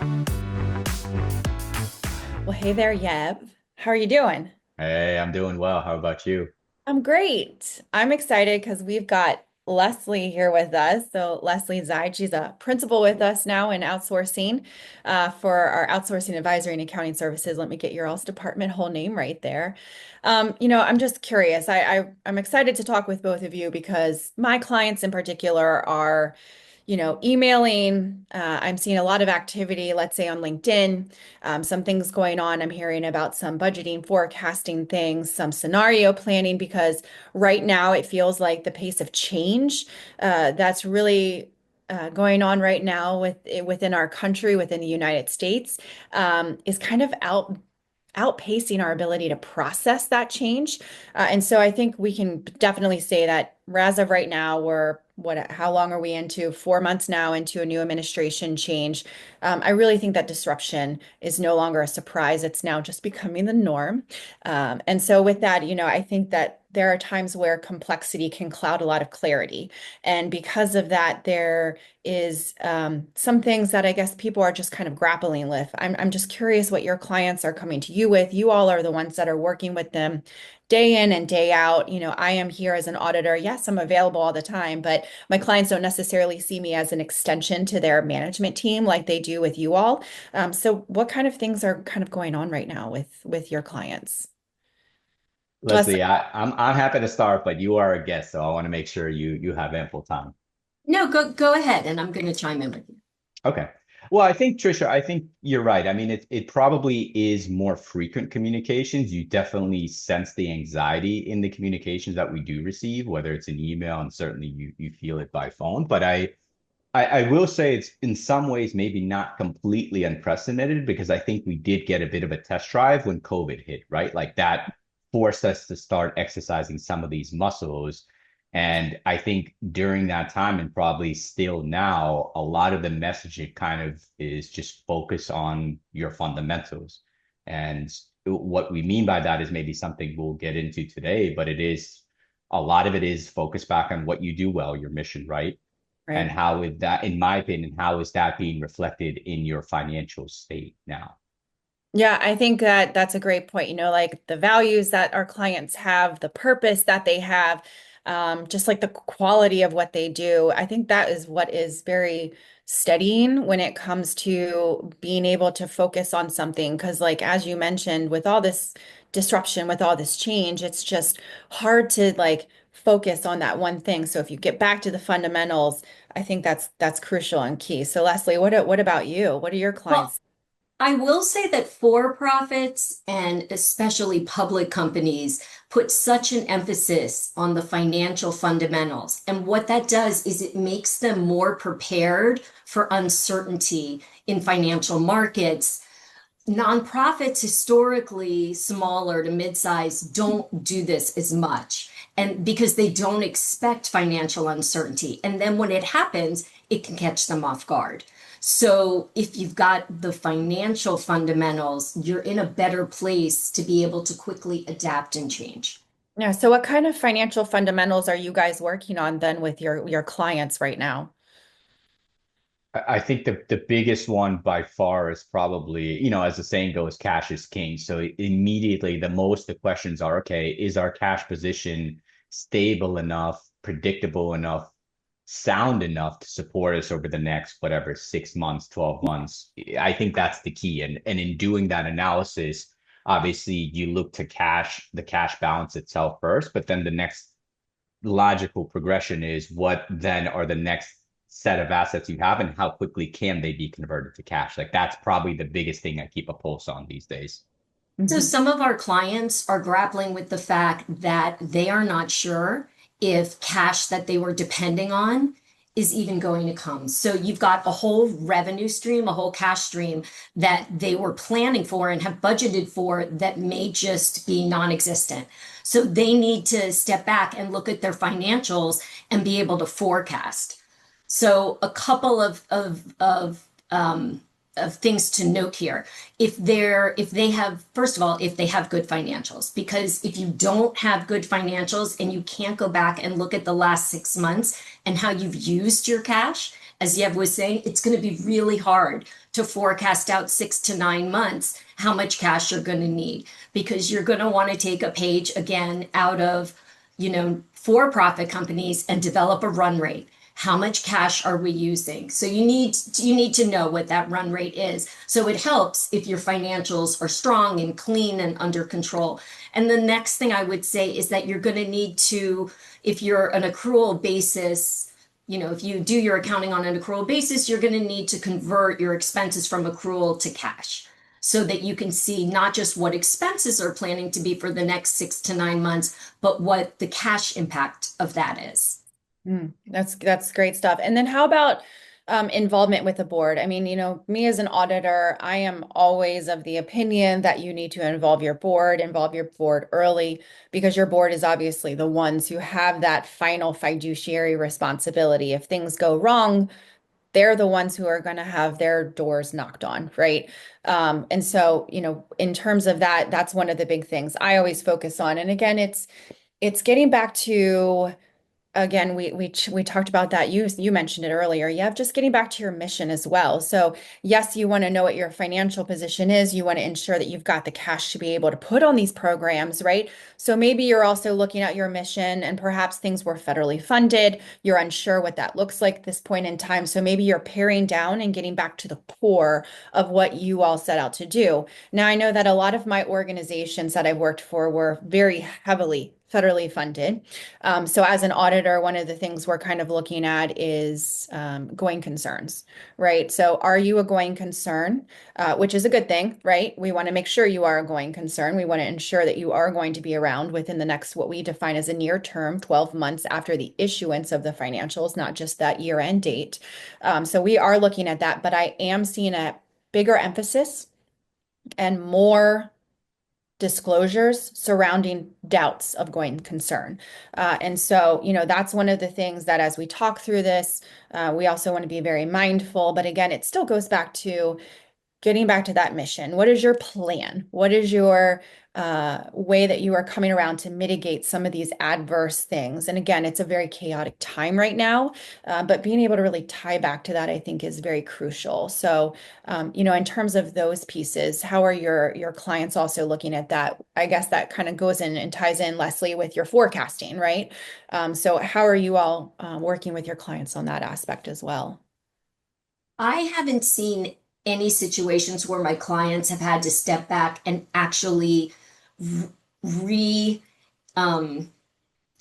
Well, hey there, Yeb. How are you doing? Hey, I'm doing well. How about you? I'm great. I'm excited because we've got Leslie here with us. So Leslie Zeid, she's a principal with us now in outsourcing for our outsourcing advisory and accounting services. Let me get your all's department whole name right there. I'm just curious. I'm excited to talk with both of you because my clients in particular are emailing. I'm seeing a lot of activity, let's say on LinkedIn, some things going on. I'm hearing about some budgeting, forecasting things, some scenario planning, because right now it feels like the pace of change that's really going on right now within our country, within the United States, is kind of outpacing our ability to process that change. And so I think we can definitely say that as of right now, how long are we into? 4 months now into a new administration change. I really think that disruption is no longer a surprise. It's now just becoming the norm. And so with that, I think that there are times where complexity can cloud a lot of clarity. And because of that, there is some things that I guess people are just kind of grappling with. I'm just curious what your clients are coming to you with. You all are the ones that are working with them day in and day out. I am here as an auditor. Yes, I'm available all the time, but my clients don't necessarily see me as an extension to their management team like they do with you all. So what kind of things are kind of going on right now with your clients? Leslie. Leslie, I'm happy to start, but you are a guest, so I want to make sure you have ample time. No, go ahead, and I'm going to chime in with you. Okay. Well, I think Trisha, I think you're right. I mean, it probably is more frequent communications. You definitely sense the anxiety in the communications that we do receive, whether it's an email, and certainly you feel it by phone. But I will say it's in some ways maybe not completely unprecedented because I think we did get a bit of a test drive when COVID hit, right? Like that forced us to start exercising some of these muscles. And I think during that time, and probably still now, a lot of the messaging kind of is just focus on your fundamentals. And what we mean by that is maybe something we'll get into today, but a lot of it is focused back on what you do well, your mission, right? And Right. how is that, in my opinion, how is that being reflected in your financial state now? Yeah, I think that that's a great point. Like the values that our clients have, the purpose that they have, just like the quality of what they do. I think that is what is very steadying when it comes to being able to focus on something. Because, like, as you mentioned, with all this disruption, with all this change, it's just hard to like focus on that one thing. So if you get back to the fundamentals, I think that's crucial and key. So Leslie, what about you? What are your Well, clients? I will say that for-profits and especially public companies put such an emphasis on the financial fundamentals. And what that does is it makes them more prepared for uncertainty in financial markets. Nonprofits, historically smaller to mid-size, don't do this as much. And because they don't expect financial uncertainty. And then when it happens, it can catch them off guard. So if you've got the financial fundamentals, you're in a better place to be able to quickly adapt and change. Yeah, so what kind of financial fundamentals are you guys working on then with your clients right now? I think the biggest one by far is probably, as the saying goes, cash is king. So immediately the questions are, okay, is our cash position stable enough, predictable enough, sound enough to support us over the next, whatever, 6 months, 12 months? I think that's the key. And in doing that analysis, obviously you look to the cash balance itself first, but then the next logical progression is what then are the next set of assets you have and how quickly can they be converted to cash? Like that's probably the biggest thing I keep a pulse on these days. So Mhm. some of our clients are grappling with the fact that they are not sure if cash that they were depending on is even going to come. So you've got a whole revenue stream, a whole cash stream that they were planning for and have budgeted for that may just be non-existent. So they need to step back and look at their financials and be able to forecast. So a couple of things to note here. If they have, first of all, if they have good financials, because if you don't have good financials and you can't go back and look at the last 6 months and how you've used your cash as Yev was saying, it's going to be really hard to forecast out 6 to 9 months how much cash you're going to need, because you're going to want to take a page again out of, for-profit companies and develop a run rate. How much cash are we using? So you need to know what that run rate is. So it helps if your financials are strong and clean and under control. And the next thing I would say is that you're going to need to, if you're an accrual basis, if you do your accounting on an accrual basis, you're going to need to convert your expenses from accrual to cash so that you can see not just what expenses are planning to be for the next 6 to 9 months, but what the cash impact of that is. That's great stuff. And then how about involvement with the board? I mean, me as an auditor, I am always of the opinion that you need to involve your board early, because your board is obviously the ones who have that final fiduciary responsibility. If things go wrong, they're the ones who are going to have their doors knocked on, right? And so, in terms of that, that's one of the big things I always focus on. And again, it's getting back to, again, we talked about that. You mentioned it earlier. Yeah, just getting back to your mission as well. So yes, you want to know what your financial position is. You want to ensure that you've got the cash to be able to put on these programs, right? So maybe you're also looking at your mission, and perhaps things were federally funded. You're unsure what that looks like at this point in time. So maybe you're paring down and getting back to the core of what you all set out to do. Now, I know that a lot of my organizations that I've worked for were very heavily federally funded. So as an auditor, one of the things we're kind of looking at is going concerns, right? So are you a going concern, which is a good thing, right? We want to make sure you are a going concern. We want to ensure that you are going to be around within the next, what we define as a near term, 12 months after the issuance of the financials, not just that year end date. So we are looking at that, but I am seeing a bigger emphasis and more disclosures surrounding doubts of going concern. And so, that's one of the things that as we talk through this, we also want to be very mindful. But again, it still goes back to getting back to that mission. What is your plan? What is your way that you are coming around to mitigate some of these adverse things? And again, it's a very chaotic time right now, but being able to really tie back to that, I think, is very crucial. So, in terms of those pieces, how are your clients also looking at that? I guess that kind of goes in and ties in, Leslie, with your forecasting, right? So how are you all working with your clients on that aspect as well? I haven't seen any situations where my clients have had to step back and actually re, um,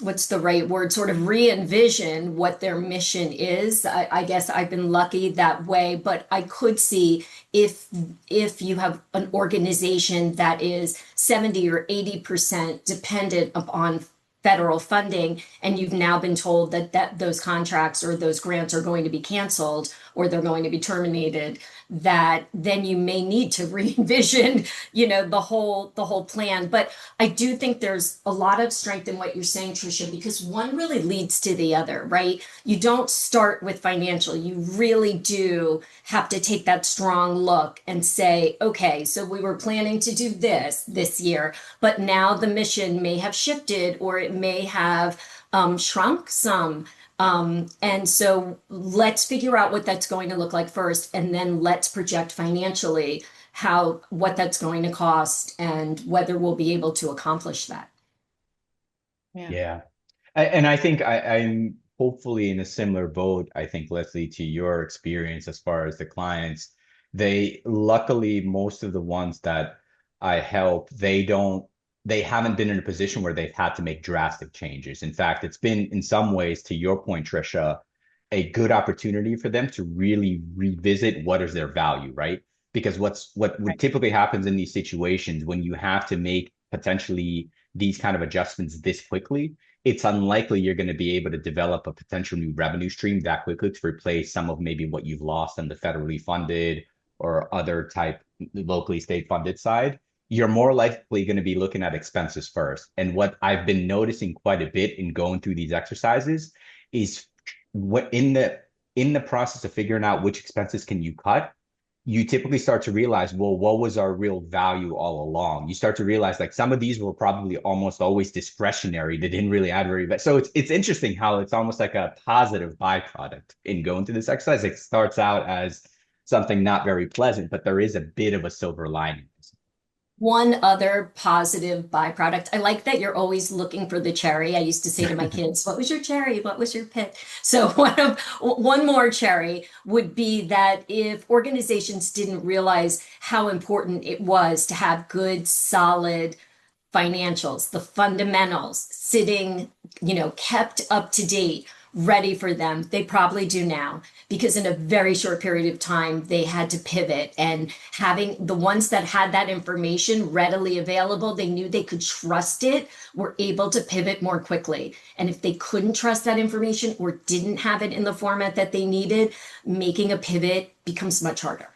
what's the right word, sort of re-envision what their mission is. I guess I've been lucky that way, but I could see if you have an organization that is 70 or 80% dependent upon federal funding, and you've now been told that those contracts or those grants are going to be canceled or they're going to be terminated, that then you may need to re-envision, the whole plan. But I do think there's a lot of strength in what you're saying, Tricia, because one really leads to the other, right? You don't start with financial. You really do have to take that strong look and say, okay, so we were planning to do this year, but now the mission may have shifted, or it may have shrunk some. And so let's figure out what that's going to look like first, and then let's project financially what that's going to cost and whether we'll be able to accomplish that. Yeah. Yeah. And I think I'm hopefully in a similar boat, I think, Leslie, to your experience as far as the clients. Luckily, most of the ones that I help, they haven't been in a position where they've had to make drastic changes. In fact, it's been, in some ways, to your point, Tricia, a good opportunity for them to really revisit what is their value, right? Because what Right. typically happens in these situations when you have to make potentially these kind of adjustments this quickly, it's unlikely you're going to be able to develop a potential new revenue stream that quickly to replace some of maybe what you've lost on the federally funded or other type locally state funded side. You're more likely going to be looking at expenses first. And what I've been noticing quite a bit in going through these exercises is what in the process of figuring out which expenses can you cut, you typically start to realize, well, what was our real value all along? You start to realize like some of these were probably almost always discretionary. They didn't really add very, but so it's interesting how it's almost like a positive byproduct in going through this exercise. It starts out as something not very pleasant, but there is a bit of a silver lining. One other positive byproduct. I like that you're always looking for the cherry. I used to say to my kids, "What was your cherry? What was your pick?" So one more cherry would be that if organizations didn't realize how important it was to have good, solid financials, the fundamentals sitting, kept up to date, ready for them. They probably do now because in a very short period of time, they had to pivot, and having the ones that had that information readily available, they knew they could trust it, were able to pivot more quickly. And if they couldn't trust that information or didn't have it in the format that they needed, making a pivot becomes much harder.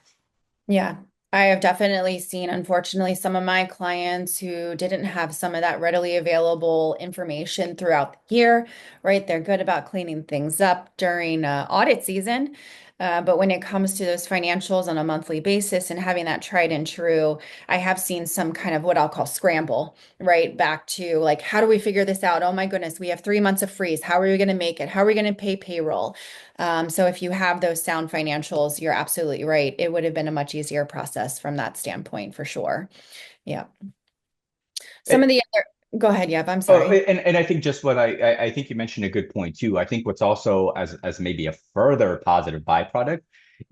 Yeah, I have definitely seen, unfortunately, some of my clients who didn't have some of that readily available information throughout the year, right? They're good about cleaning things up during audit season. But when it comes to those financials on a monthly basis and having that tried and true, I have seen some kind of what I'll call scramble, right? Back to like, how do we figure this out? Oh my goodness, we have 3 months of freeze. How are we going to make it? How are we going to pay payroll? So if you have those sound financials, you're absolutely right. It would have been a much easier process from that standpoint for sure. Yeah. Some of the other, go ahead, Yep, I'm Oh, sorry. and I think just what I think you mentioned a good point too. I think what's also as maybe a further positive byproduct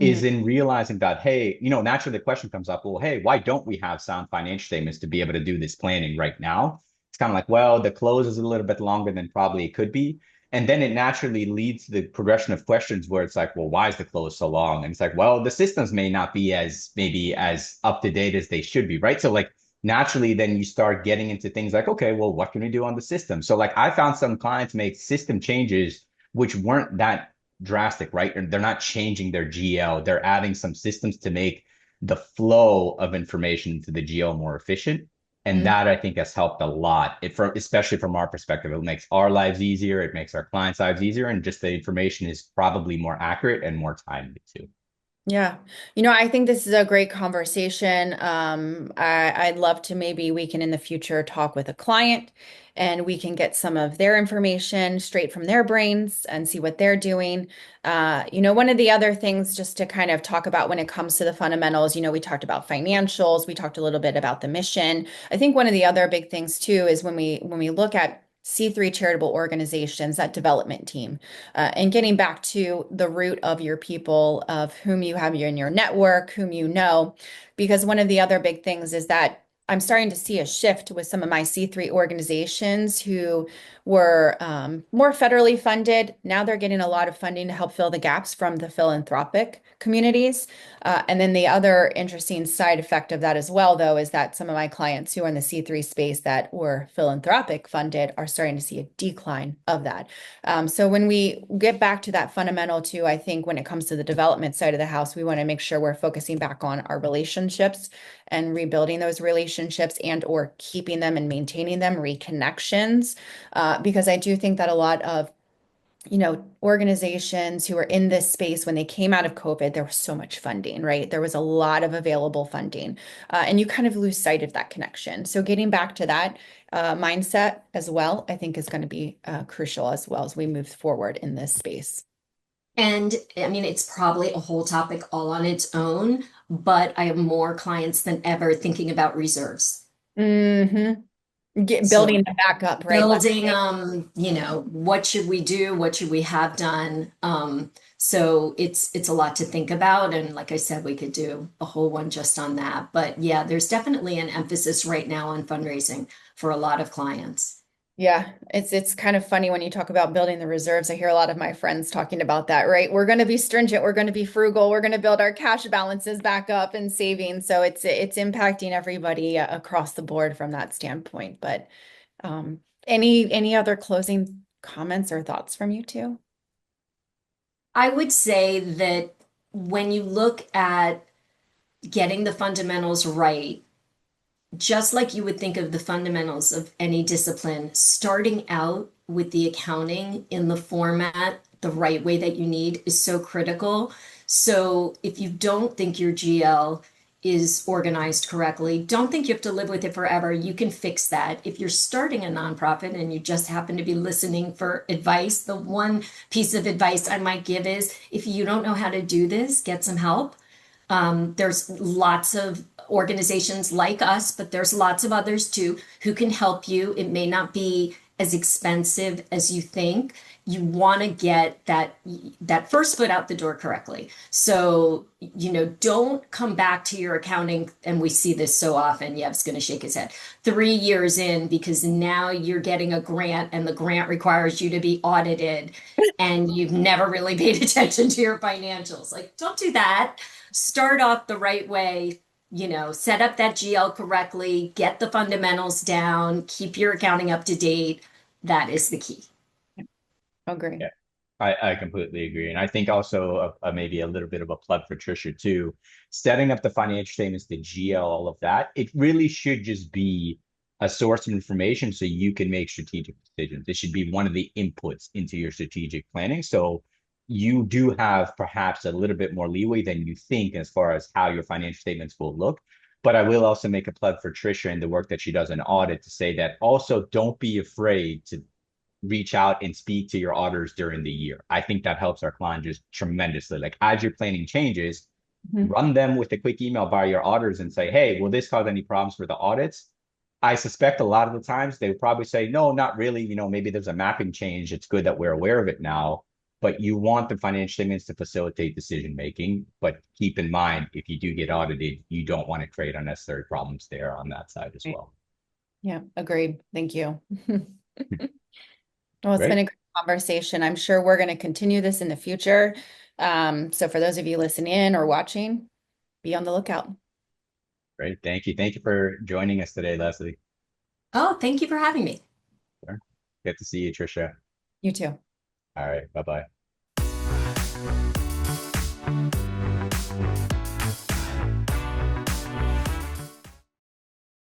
Mhm. is in realizing that, hey, naturally the question comes up, well, hey, why don't we have sound financial statements to be able to do this planning right now? It's kind of like, well, the close is a little bit longer than probably it could be. And then it naturally leads to the progression of questions where it's like, well, why is the close so long? And it's like, well, the systems may not be as maybe as up to date as they should be, right? So like naturally then you start getting into things like, okay, well, what can we do on the system? So like I found some clients make system changes which weren't that drastic, right? And they're not changing their GL. They're adding some systems to make the flow of information to the GL more efficient. And Mhm. that I think has helped a lot. Especially from our perspective, it makes our lives easier. It makes our clients' lives easier, and just the information is probably more accurate and more timely too. Yeah. I think this is a great conversation. I'd love to maybe we can in the future talk with a client and we can get some of their information straight from their brains and see what they're doing. One of the other things just to kind of talk about when it comes to the fundamentals, we talked about financials, we talked a little bit about the mission. I think one of the other big things too is when we look at C3 charitable organizations, that development team. And getting back to the root of your people, of whom you have in your network, whom you know, because one of the other big things is that I'm starting to see a shift with some of my C3 organizations who were more federally funded. Now they're getting a lot of funding to help fill the gaps from the philanthropic communities. And then the other interesting side effect of that as well, though, is that some of my clients who are in the C3 space that were philanthropic funded are starting to see a decline of that. So when we get back to that fundamental too, I think when it comes to the development side of the house, we want to make sure we're focusing back on our relationships and rebuilding those relationships and or keeping them and maintaining them, reconnections. Because I do think that a lot of organizations who are in this space when they came out of COVID, there was so much funding, right? There was a lot of available funding, and you kind of lose sight of that connection. So getting back to that mindset as well, I think is going to be crucial as well as we move forward in this space. And I mean, it's probably a whole topic all on its own, but I have more clients than ever thinking about reserves. Building So the back up, right? building, what should we do? What should we have done? So it's a lot to think about. And like I said, we could do a whole one just on that. But yeah, there's definitely an emphasis right now on fundraising for a lot of clients. Yeah, it's kind of funny when you talk about building the reserves. I hear a lot of my friends talking about that, right? We're going to be stringent, we're going to be frugal, we're going to build our cash balances back up and saving. So it's impacting everybody across the board from that standpoint. But any other closing comments or thoughts from you two? I would say that when you look at getting the fundamentals right, just like you would think of the fundamentals of any discipline, starting out with the accounting in the format, the right way that you need is so critical. So if you don't think your GL is organized correctly, don't think you have to live with it forever. You can fix that. If you're starting a nonprofit and you just happen to be listening for advice, the one piece of advice I might give is if you don't know how to do this, get some help. There's lots of organizations like us, but there's lots of others too who can help you. It may not be as expensive as you think. You want to get that first foot out the door correctly. So, don't come back to your accounting, and we see this so often. Yev's going to shake his head. 3 years in, because now you're getting a grant and the grant requires you to be audited and you've never really paid attention to your financials. Like, don't do that. Start off the right way, set up that GL correctly, get the fundamentals down, keep your accounting up to date. That is the key. Agree. Yeah, I completely agree. And I think also maybe a little bit of a plug for Trisha too. Setting up the financial statements, the GL, all of that, it really should just be a source of information so you can make strategic decisions. It should be one of the inputs into your strategic planning. So you do have perhaps a little bit more leeway than you think as far as how your financial statements will look. But I will also make a plug for Trisha and the work that she does in audit to say that also don't be afraid to reach out and speak to your auditors during the year. I think that helps our client just tremendously. Like as your planning changes, run them with a quick email by your auditors and say, hey, will this cause any problems for the audits? I suspect a lot of the times they would probably say, no, not really. Maybe there's a mapping change. It's good that we're aware of it now. But you want the financial statements to facilitate decision making. But keep in mind, if you do get audited, you don't want to create unnecessary problems there on that side as well. Yeah, agreed. Thank you. Well, it's been Great. a great conversation. I'm sure we're going to continue this in the future. So for those of you listening in or watching, be on the lookout. Great. Thank you. Thank you for joining us today, Leslie. Oh, thank you for having me. Sure. Good to see you, Trisha. You too. All right. Bye-bye.